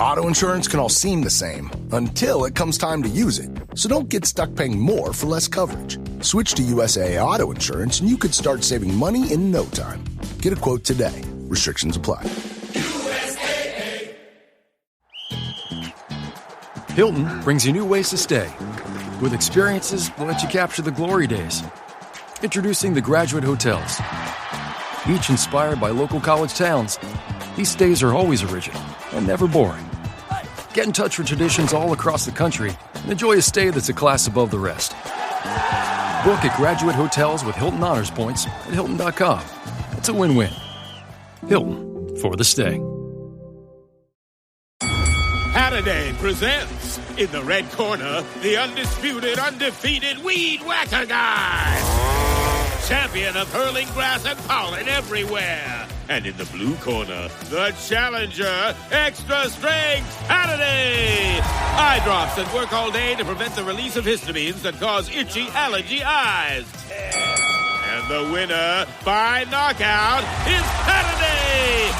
Auto insurance can all seem the same until it comes time to use it. So don't get stuck paying more for less coverage. Switch to USAA Auto Insurance and you could start saving money in no time. Get a quote today. Restrictions apply. USAA. Hilton brings you new ways to stay. With experiences that let you capture the glory days. Introducing the Graduate Hotels. Each inspired by local college towns, these stays are always original and never boring. Get in touch with traditions all across the country and enjoy a stay that's a class above the rest. Book at Graduate Hotels with Hilton Honors Points at Hilton.com. It's a win-win. Hilton, for the stay. Halliday presents, in the red corner, the undisputed, undefeated Weed Whacker Guy. Champion of hurling grass and pollen everywhere. And in the blue corner, the challenger, extra strength Halliday. Eye drops that work all day to prevent the release of histamines that cause itchy allergy eyes. And the winner by knockout is Halliday.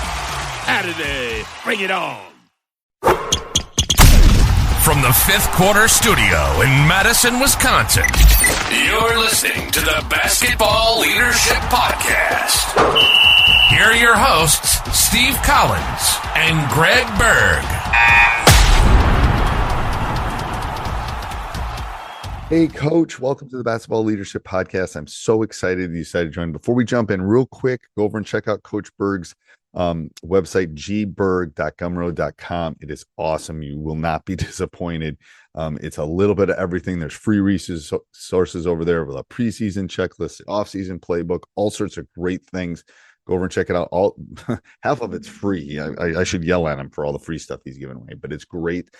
Halliday, bring it on. From the Fifth Quarter Studio in Madison, Wisconsin, you're listening to the Basketball Leadership Podcast. Here are your hosts, Steve Collins and Greg Berg. Hey, Coach. Welcome to the Basketball Leadership Podcast. I'm so excited you decided to join. Before we jump in, real quick, go over and check out Coach Berg's website, gberg.gumroad.com. It is awesome. You will not be disappointed. It's a little bit of everything. There's free resources over there with a preseason checklist, off-season playbook, all sorts of great things. Go over and check it out. All half of it's free. I should yell at him for all the free stuff he's giving away, but it's great.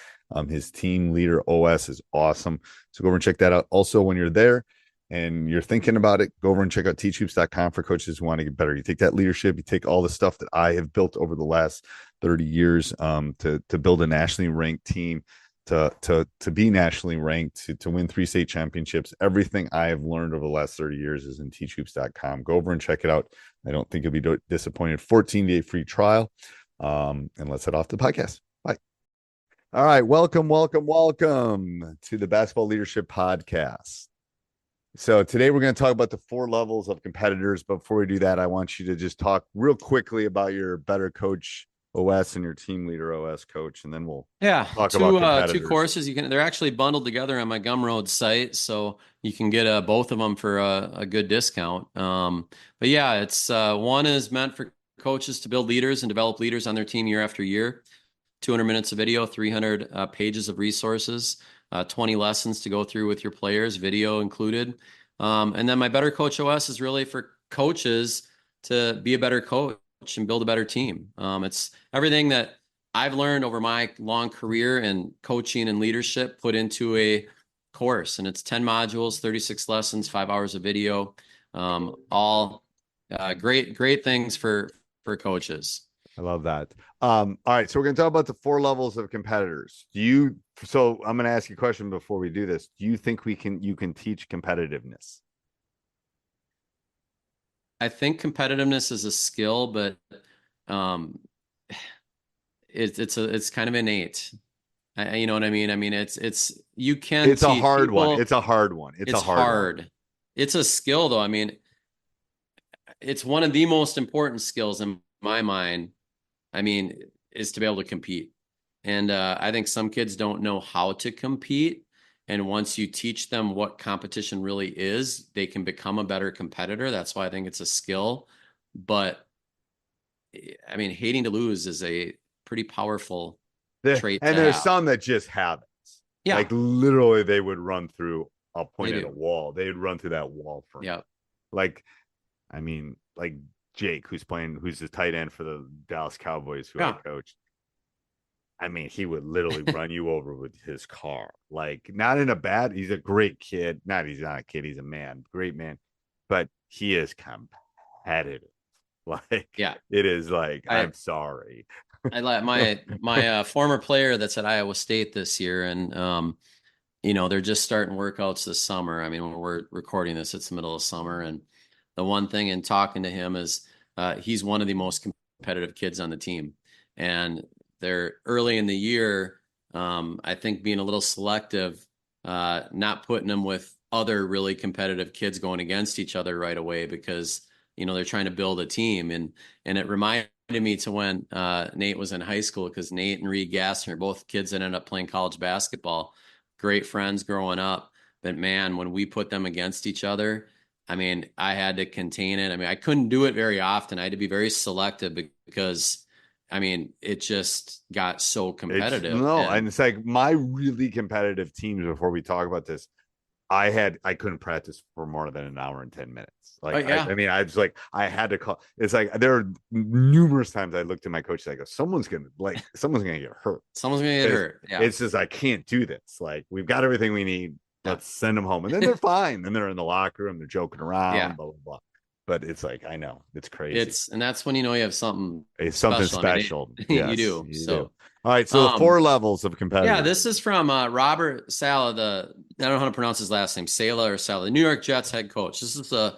His team leader OS is awesome. So go over and check that out. Also, when you're there and you're thinking about it, go over and check out teachhoops.com for coaches who want to get better. You take that leadership, you take all the stuff that I have built over the last 30 years to build a nationally ranked team, to be nationally ranked, to win 3 state championships. Everything I have learned over the last 30 years is in teachhoops.com. Go over and check it out. I don't think you'll be disappointed. 14-day free trial. And let's head off to the podcast. Bye. All right. Welcome to the Basketball Leadership Podcast. So today we're going to talk about the 4 levels of competitors. But before we do that, I want you to just talk real quickly about your Better Coach OS and your team leader OS, Coach, and then we'll talk about competitors. 2 courses. They're actually bundled together on my Gumroad site, so you can get both of them for a good discount. But yeah, it's one is meant for coaches to build leaders and develop leaders on their team year after year. 200 minutes of video, 300 pages of resources, 20 lessons to go through with your players, video included. And then my Better Coach OS is really for coaches to be a better coach and build a better team. It's everything that I've learned over my long career in coaching and leadership put into a course, and it's 10 modules, 36 lessons, 5 hours of video, all great things for coaches. I love that. All right, so we're going to talk about the 4 levels of competitors. So I'm going to ask you a question before we do this. Do you think you can teach competitiveness? I think competitiveness is a skill, but it's kind of innate. You know what I mean? I mean, it's you can. It's a hard one. It's a hard one. It's hard. It's a skill, though. I mean, it's one of the most important skills in my mind. I mean, is to be able to compete, and I think some kids don't know how to compete. And once you teach them what competition really is, they can become a better competitor. That's why I think it's a skill. But I mean, hating to lose is a pretty powerful trait. And there's some that just have it. Yeah. Like literally they would run through, I'll point at a wall. They'd run through that wall for me. Like, I mean, like Jake, who's the tight end for the Dallas Cowboys, who I coached. I mean, he would literally run you over with his car. Like, not in a bad, he's a great kid. He's not a kid, he's a man, great man. But he is competitive. Like, it is like, I'm sorry. I like my former player that's at Iowa State this year, and they're just starting workouts this summer. I mean, when we're recording this, it's the middle of summer, and the one thing in talking to him is he's one of the most competitive kids on the team, and they're early in the year. I think being a little selective, not putting them with other really competitive kids going against each other right away, because, they're trying to build a team. And it reminded me to when Nate was in high school, because Nate and Reed Gassner are both kids that ended up playing college basketball, great friends growing up. But man, when we put them against each other, I had to contain it. I couldn't do it very often. I had to be very selective because, it just got so competitive. And it's like my really competitive teams, before we talk about this, I couldn't practice for more than an hour and 10 minutes. Like, I had to call. It's like there are numerous times I looked at my coach and I go, someone's gonna get hurt. Someone's gonna get hurt. Yeah. It's just, I can't do this. Like, we've got everything we need. Let's send them home. And then they're fine. Then they're in the locker room. They're joking around, blah, blah, blah. But it's like, I know, it's crazy. And that's when you have something. It's something special. Yes, you do. All right. So the 4 levels of competitive. Yeah, this is from Robert Saleh, I don't know how to pronounce his last name, Saleh or Saleh, the New York Jets head coach. This is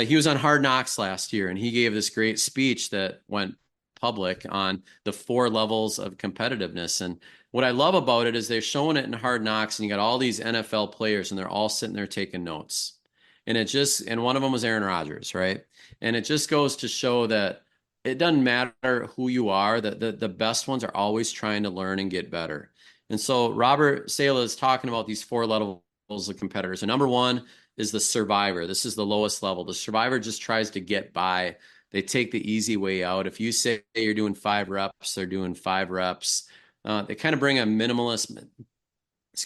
he was on Hard Knocks last year, and he gave this great speech that went public on the 4 levels of competitiveness. And what I love about it is they're showing it in Hard Knocks, and you got all these NFL players, and they're all sitting there taking notes. And one of them was Aaron Rodgers, right? And it just goes to show that it doesn't matter who you are, that the best ones are always trying to learn and get better. And so Robert Saleh is talking about these 4 levels of competitors. And number 1 is the survivor. This is the lowest level. The survivor just tries to get by. They take the easy way out. If you say you're doing 5 reps, they're doing 5 reps. They kind of bring a minimalist,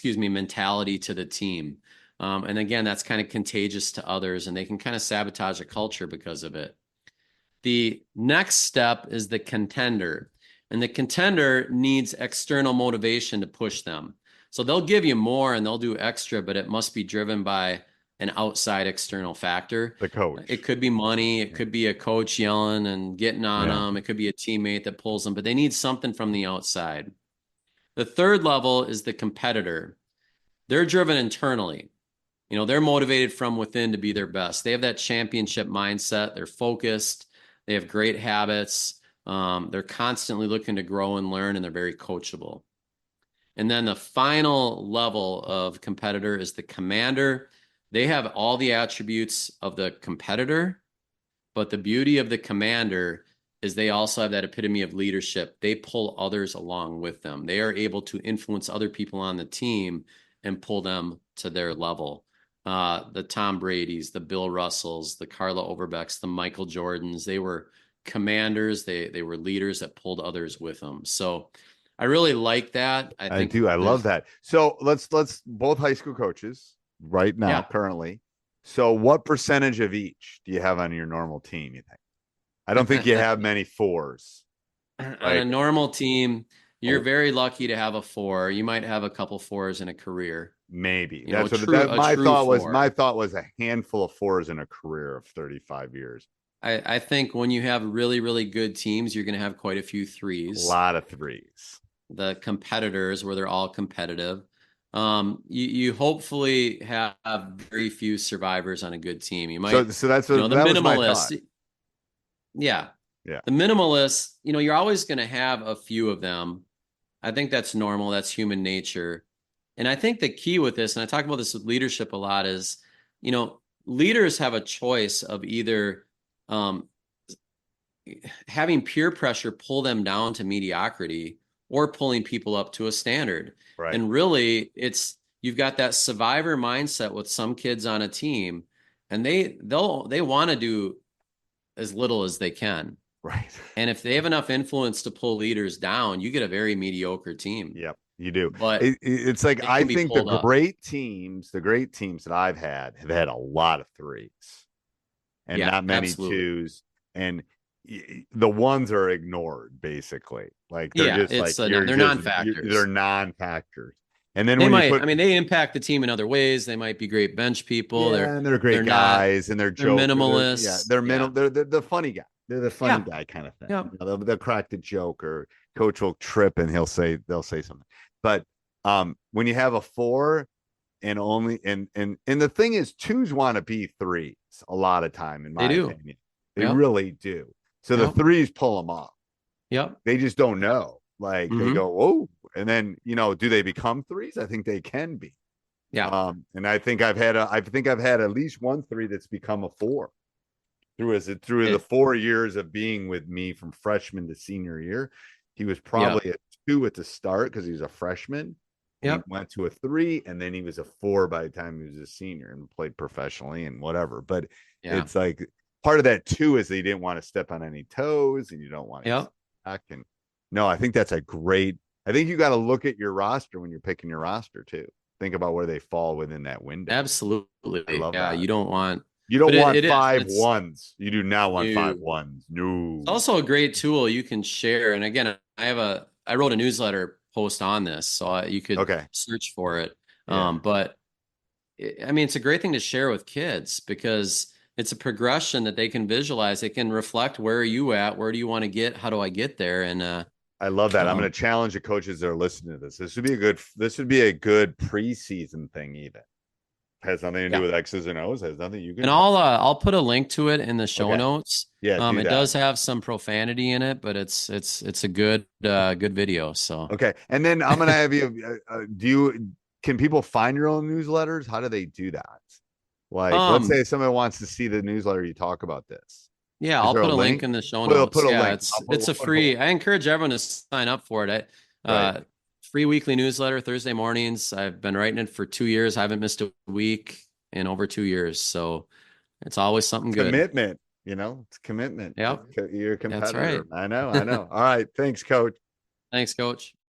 mentality to the team. And again, that's kind of contagious to others, and they can kind of sabotage a culture because of it. The next step is the contender, and the contender needs external motivation to push them. So they'll give you more and they'll do extra, but it must be driven by an outside external factor. The coach. It could be money. It could be a coach yelling and getting on them. It could be a teammate that pulls them, but they need something from the outside. The third level is the competitor. They're driven internally. They're motivated from within to be their best. They have that championship mindset. They're focused. They have great habits. They're constantly looking to grow and learn, and they're very coachable. And then the final level of competitor is the commander. They have all the attributes of the competitor, but the beauty of the commander is they also have that epitome of leadership. They pull others along with them. They are able to influence other people on the team and pull them to their level. The Tom Brady's, the Bill Russells, the Carla Overbecks, the Michael Jordans, they were commanders. They were leaders that pulled others with them. So I really like that. I love that. So let's both high school coaches right now, currently. So what percentage of each do you have on your normal team, you think? I don't think you have many 4s. On a normal team, you're very lucky to have a 4. You might have a couple 4s in a career. Maybe that's my thought was. My thought was a handful of 4s in a career of 35 years. I think when you have really, really good teams, you're going to have quite a few 3s. A lot of 3s. The competitors, where they're all competitive. You hopefully have very few survivors on a good team. You might. So that's the minimalist. Yeah. The minimalist. You're always going to have a few of them. I think that's normal. That's human nature. And I think the key with this, and I talk about this with leadership a lot, is, leaders have a choice of either having peer pressure pull them down to mediocrity or pulling people up to a standard. Right. And really, you've got that survivor mindset with some kids on a team, and they want to do as little as they can. Right. And if they have enough influence to pull leaders down, you get a very mediocre team. Yep. You do. But it's like, I think the great teams that I've had have had a lot of 3s and not many 2s. And the 1s are ignored, basically. Like they're they're non-factors. They're non-factors. And then they impact the team in other ways. They might be great bench people. Yeah, they're great guys, and they're minimalists. They're the funny guy. They're the funny guy kind of thing. Yeah. They'll crack the joke, or coach will trip and they'll say something. But when you have a 4 and only and the thing is, 2s want to be 3s a lot of time, in my opinion. They really do. So the 3s pull them off. Yep. They just don't know. Like they Mhm. go, whoa. And then, do they become threes? I think they can be. Yeah. And I think I've had at least one three that's become a four through the 4 years of being with me from freshman to senior year. He was probably a two at the start because he was a freshman. And he went to a three, and then he was a four by the time he was a senior and played professionally and whatever. But it's like part of that too is they didn't want to step on any toes, and you don't want to back. And no, I think that's a great. I think you got to look at your roster when you're picking your roster too. Think about where they fall within that window. Absolutely. I love that. You don't want five ones. You do not want 5 1s. No. It's also a great tool you can share. And again, I wrote a newsletter post on this, so you could search for it. But it's a great thing to share with kids because it's a progression that they can visualize. They can reflect, where are you at? Where do you want to get? How do I get there? And I love that. I'm going to challenge the coaches that are listening to this. This would be a good preseason thing. Even has nothing to do with X's and O's. Has nothing. You can. And I'll put a link to it in the show notes. Yeah, it does have some profanity in it, but it's a good video. So okay, and then I'm going to have you. Can people find your own newsletters? How do they do that? Like, let's say somebody wants to see the newsletter you talk about this. Yeah, I'll put a link in the show notes. Put a link. It's a free. I encourage everyone to sign up for it. Free weekly newsletter Thursday mornings. I've been writing it for 2 years. I haven't missed a week in over 2 years. So it's always something good. Commitment, it's commitment. Yep. You're a competitor. That's right. I know. All right. Thanks, Coach. Thanks, Coach.